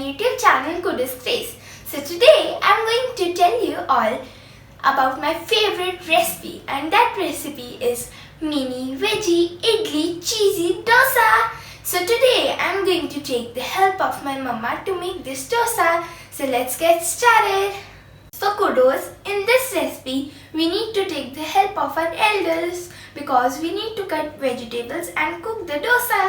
YouTube channel Kudoz Craze. So today I'm going to tell you all about my favorite recipe, and that recipe is mini veggie idli cheesy dosa. So today I'm going to take the help of my mama to make this dosa. So let's get started. So Kudoz, in this recipe we need to take the help of our elders because we need to cut vegetables and cook the dosa.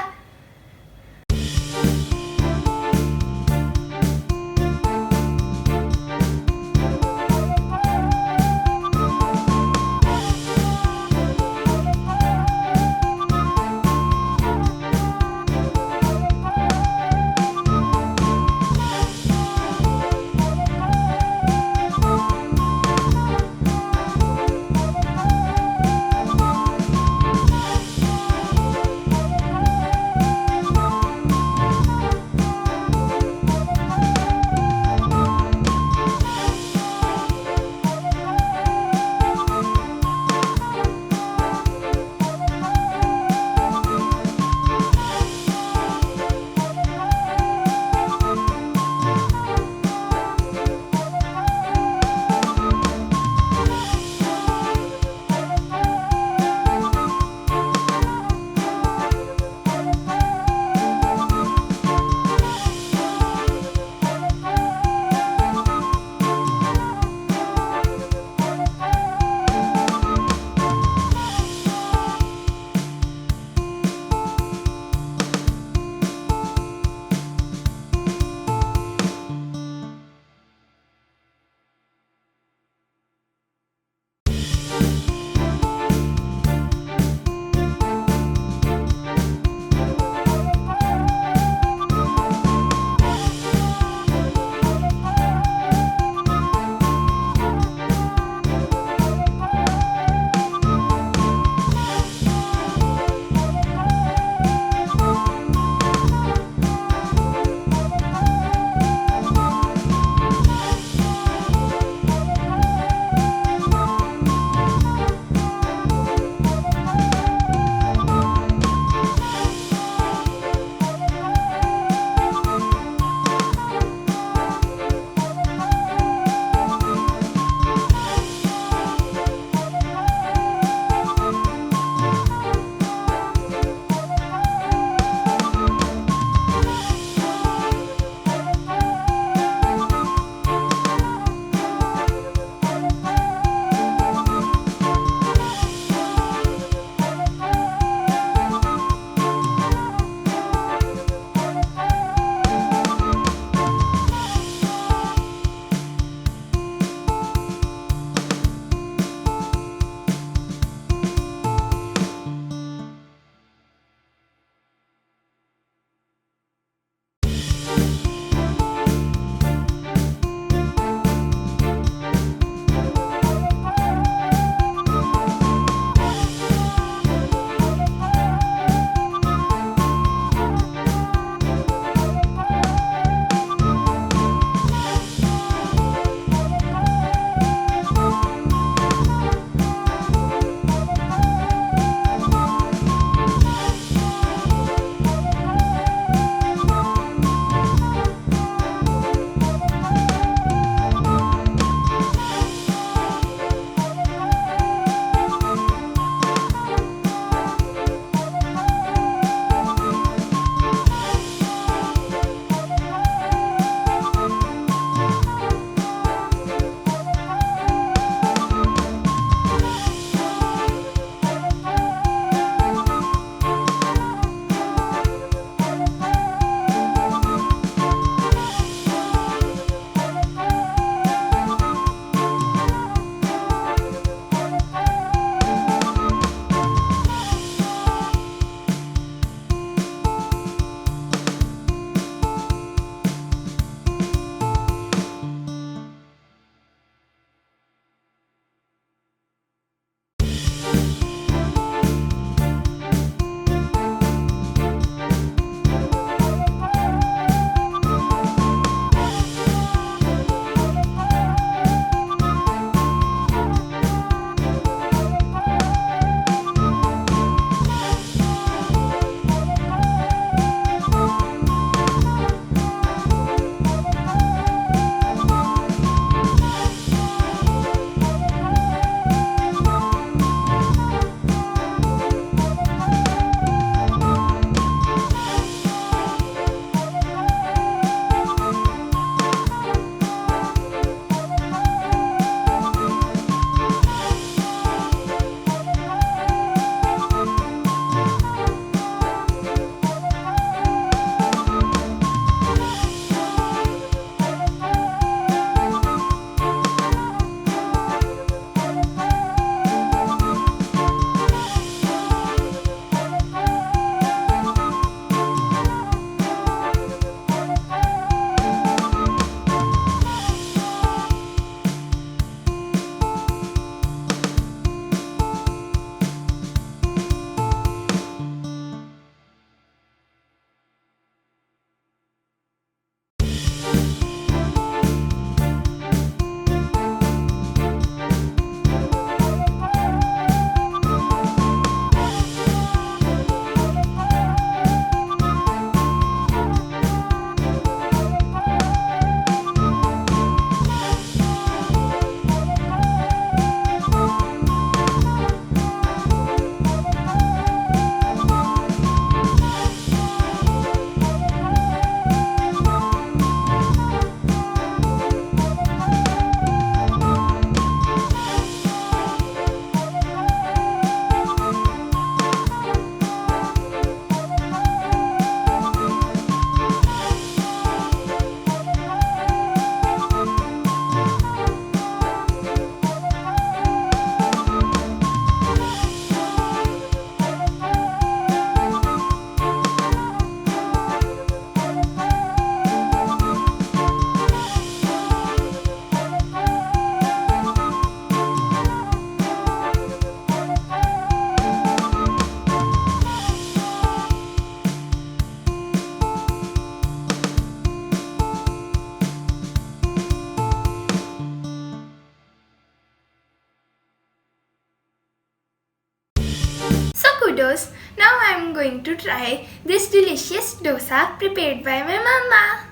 Kudoz. Now I am going to try this delicious dosa prepared by my mama.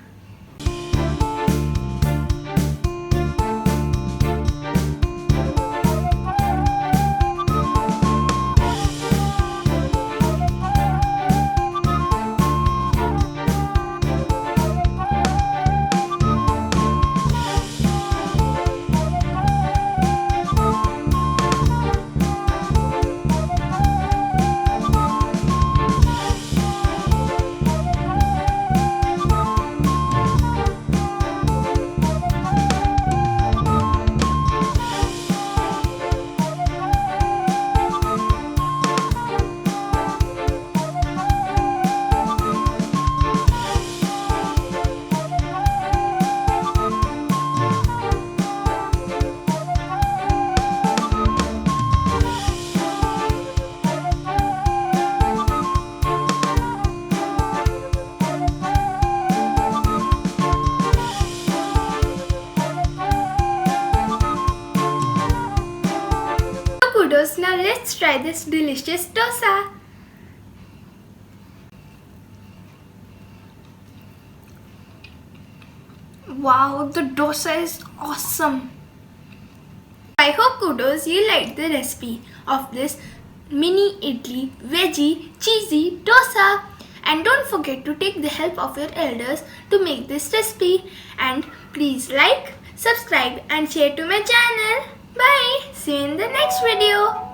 Kudos, now let's try this delicious dosa. Wow, the dosa is awesome. I hope Kudos you liked the recipe of this mini idli veggie cheesy dosa. And don't forget to take the help of your elders to make this recipe. And please like, subscribe and share to my channel. Bye. See you in the next video.